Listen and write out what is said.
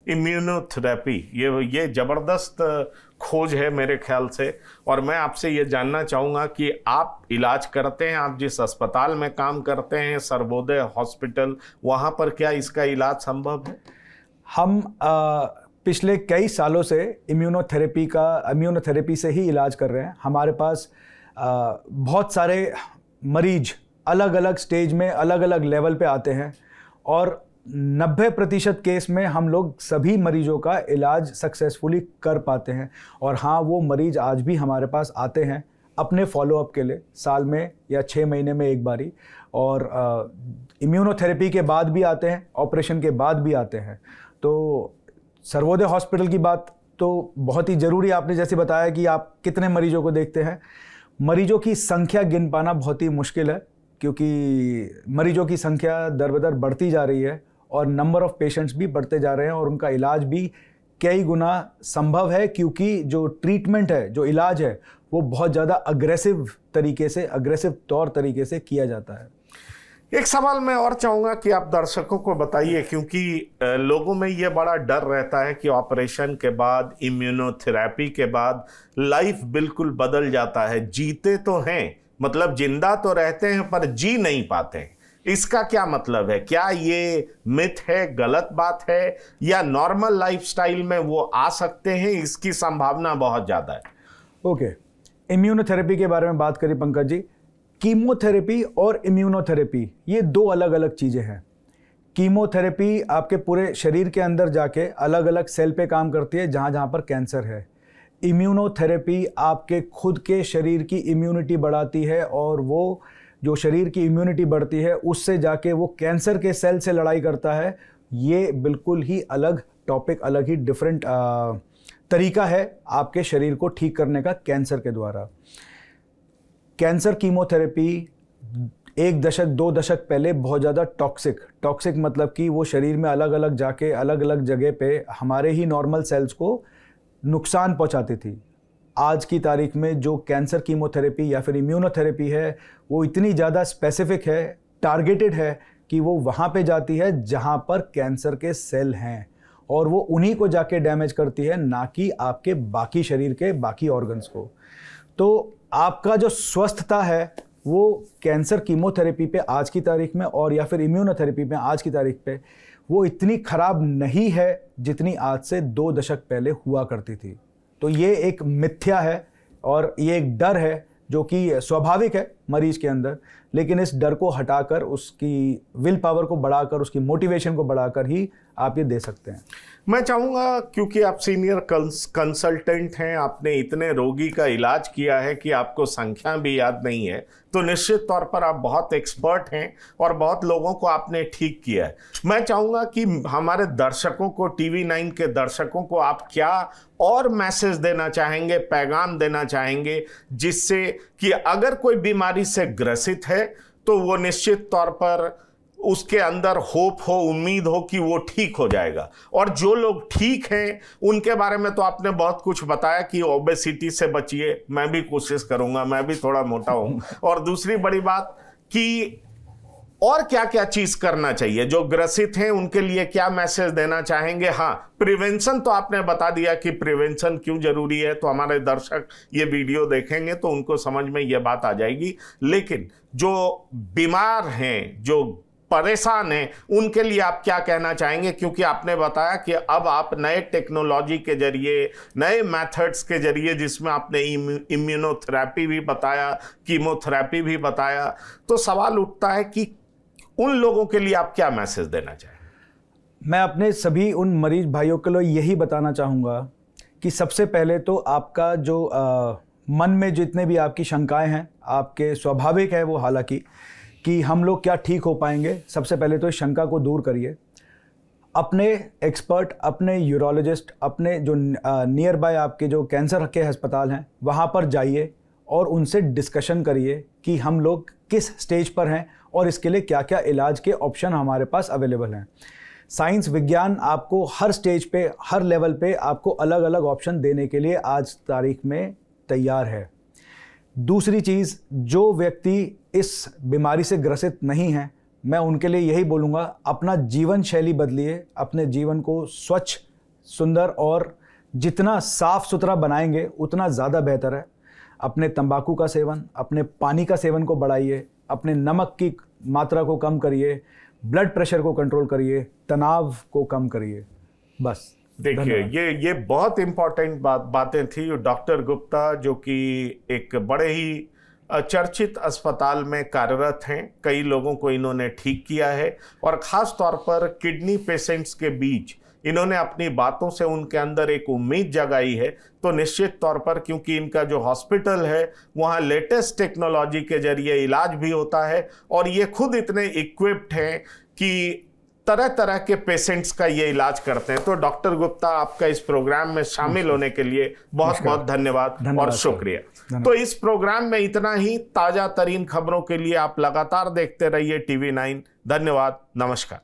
Immunotherapy, ये जबरदस्त खोज है मेरे ख्याल से। और मैं आपसे ये जानना चाहूँगा कि आप इलाज करते हैं, आप जिस अस्पताल में काम करते हैं सर्वोदय हॉस्पिटल, वहाँ पर क्या इसका इलाज संभव है? हम पिछले कई सालों से इम्यूनोथेरेपी से ही इलाज कर रहे हैं। हमारे पास बहुत सारे मरीज अलग अलग स्टेज में अलग अलग लेवल पे आते हैं और 90% केस में हम लोग सभी मरीजों का इलाज सक्सेसफुली कर पाते हैं। और हाँ, वो मरीज आज भी हमारे पास आते हैं अपने फॉलोअप के लिए, साल में या 6 महीने में एक बारी। और इम्यूनोथेरेपी के बाद भी आते हैं, ऑपरेशन के बाद भी आते हैं। तो सर्वोदय हॉस्पिटल की बात तो बहुत ही ज़रूरी, आपने जैसे बताया कि आप कितने मरीजों को देखते हैं। मरीजों की संख्या गिन पाना बहुत ही मुश्किल है, क्योंकि मरीजों की संख्या दर बदर बढ़ती जा रही है और नंबर ऑफ़ पेशेंट्स भी बढ़ते जा रहे हैं और उनका इलाज भी कई गुना संभव है, क्योंकि जो ट्रीटमेंट है, जो इलाज है, वो बहुत ज़्यादा अग्रेसिव तौर तरीके से किया जाता है। एक सवाल मैं और चाहूँगा कि आप दर्शकों को बताइए, क्योंकि लोगों में ये बड़ा डर रहता है कि ऑपरेशन के बाद, इम्यूनोथेरेपी के बाद लाइफ बिल्कुल बदल जाता है। जीते तो हैं, मतलब जिंदा तो रहते हैं पर जी नहीं पाते हैं। इसका क्या मतलब है? क्या ये मिथ है, गलत बात है, या नॉर्मल लाइफस्टाइल में वो आ सकते हैं? इसकी संभावना बहुत ज़्यादा है। ओके, इम्यूनोथेरेपी के बारे में बात करी पंकज जी। कीमोथेरेपी और इम्यूनोथेरेपी ये 2 अलग अलग चीज़ें हैं। कीमोथेरेपी आपके पूरे शरीर के अंदर जाके अलग अलग सेल पे काम करती है जहाँ जहाँ पर कैंसर है। इम्यूनोथेरेपी आपके खुद के शरीर की इम्यूनिटी बढ़ाती है और वो जो शरीर की इम्यूनिटी बढ़ती है उससे जाके वो कैंसर के सेल से लड़ाई करता है। ये बिल्कुल ही अलग टॉपिक, अलग ही डिफरेंट तरीका है आपके शरीर को ठीक करने का कैंसर के द्वारा। कैंसर कीमोथेरेपी 1 दशक 2 दशक पहले बहुत ज़्यादा टॉक्सिक मतलब कि वो शरीर में अलग अलग जाके अलग अलग जगह पे हमारे ही नॉर्मल सेल्स को नुकसान पहुंचाती थी। आज की तारीख में जो कैंसर कीमोथेरेपी या फिर इम्यूनोथेरेपी है वो इतनी ज़्यादा स्पेसिफिक है, टारगेटेड है कि वो वहाँ पे जाती है जहाँ पर कैंसर के सेल हैं और वो उन्हीं को जाके डैमेज करती है, ना कि आपके बाकी शरीर के बाकी ऑर्गन्स को। तो आपका जो स्वस्थता है वो कैंसर कीमोथेरेपी पे आज की तारीख में और या फिर इम्यूनोथेरेपी पे आज की तारीख पे वो इतनी खराब नहीं है जितनी आज से 2 दशक पहले हुआ करती थी। तो ये एक मिथ्या है और ये एक डर है जो कि स्वाभाविक है मरीज के अंदर, लेकिन इस डर को हटाकर, उसकी विल पावर को बढ़ाकर, उसकी मोटिवेशन को बढ़ाकर ही आप ये दे सकते हैं। मैं चाहूँगा, क्योंकि आप सीनियर कंसल्टेंट हैं, आपने इतने रोगी का इलाज किया है कि आपको संख्या भी याद नहीं है, तो निश्चित तौर पर आप बहुत एक्सपर्ट हैं और बहुत लोगों को आपने ठीक किया है। मैं चाहूँगा कि हमारे दर्शकों को, TV9 के दर्शकों को आप क्या और मैसेज देना चाहेंगे, पैगाम देना चाहेंगे, जिससे कि अगर कोई बीमारी से ग्रसित है तो वो निश्चित तौर पर उसके अंदर होप हो, उम्मीद हो कि वो ठीक हो जाएगा। और जो लोग ठीक हैं उनके बारे में तो आपने बहुत कुछ बताया कि ओबेसिटी से बचिए, मैं भी कोशिश करूंगा, मैं भी थोड़ा मोटा हूं। और दूसरी बड़ी बात कि और क्या क्या चीज करना चाहिए, जो ग्रसित हैं उनके लिए क्या मैसेज देना चाहेंगे? हाँ, प्रिवेंशन तो आपने बता दिया कि प्रिवेंशन क्यों जरूरी है, तो हमारे दर्शक ये वीडियो देखेंगे तो उनको समझ में ये बात आ जाएगी। लेकिन जो बीमार हैं, जो परेशान हैं, उनके लिए आप क्या कहना चाहेंगे? क्योंकि आपने बताया कि अब आप नए टेक्नोलॉजी के जरिए, नए मेथड्स के जरिए, जिसमें आपने इम्यूनोथेरेपी भी बताया, कीमोथेरेपी भी बताया, तो सवाल उठता है कि उन लोगों के लिए आप क्या मैसेज देना चाहेंगे? मैं अपने सभी उन मरीज भाइयों के लिए यही बताना चाहूँगा कि सबसे पहले तो आपका जो मन में जितने भी आपकी शंकाएं हैं, आपके स्वाभाविक है वो, हालांकि कि हम लोग क्या ठीक हो पाएंगे, सबसे पहले तो इस शंका को दूर करिए। अपने एक्सपर्ट, अपने यूरोलॉजिस्ट, अपने जो नियर बाय आपके जो कैंसर के अस्पताल हैं वहाँ पर जाइए और उनसे डिस्कशन करिए कि हम लोग किस स्टेज पर हैं और इसके लिए क्या क्या इलाज के ऑप्शन हमारे पास अवेलेबल हैं। साइंस, विज्ञान आपको हर स्टेज पे, हर लेवल पे आपको अलग अलग ऑप्शन देने के लिए आज तारीख में तैयार है। दूसरी चीज़, जो व्यक्ति इस बीमारी से ग्रसित नहीं है, मैं उनके लिए यही बोलूँगा, अपना जीवन शैली बदलिए, अपने जीवन को स्वच्छ सुंदर और जितना साफ सुथरा बनाएंगे उतना ज़्यादा बेहतर है। अपने तंबाकू का सेवन, अपने पानी का सेवन को बढ़ाइए, अपने नमक की मात्रा को कम करिए, ब्लड प्रेशर को कंट्रोल करिए, तनाव को कम करिए। बस देखिए, ये बहुत इंपॉर्टेंट बातें थी। डॉक्टर गुप्ता जो कि एक बड़े ही चर्चित अस्पताल में कार्यरत हैं, कई लोगों को इन्होंने ठीक किया है और ख़ास तौर पर किडनी पेशेंट्स के बीच इन्होंने अपनी बातों से उनके अंदर एक उम्मीद जगाई है। तो निश्चित तौर पर, क्योंकि इनका जो हॉस्पिटल है वहाँ लेटेस्ट टेक्नोलॉजी के जरिए इलाज भी होता है और ये खुद इतने इक्विप्ड हैं कि तरह तरह के पेशेंट्स का ये इलाज करते हैं। तो डॉक्टर गुप्ता, आपका इस प्रोग्राम में शामिल होने के लिए बहुत बहुत धन्यवाद और शुक्रिया। तो इस प्रोग्राम में इतना ही। ताज़ा तरीन खबरों के लिए आप लगातार देखते रहिए TV9। धन्यवाद, नमस्कार।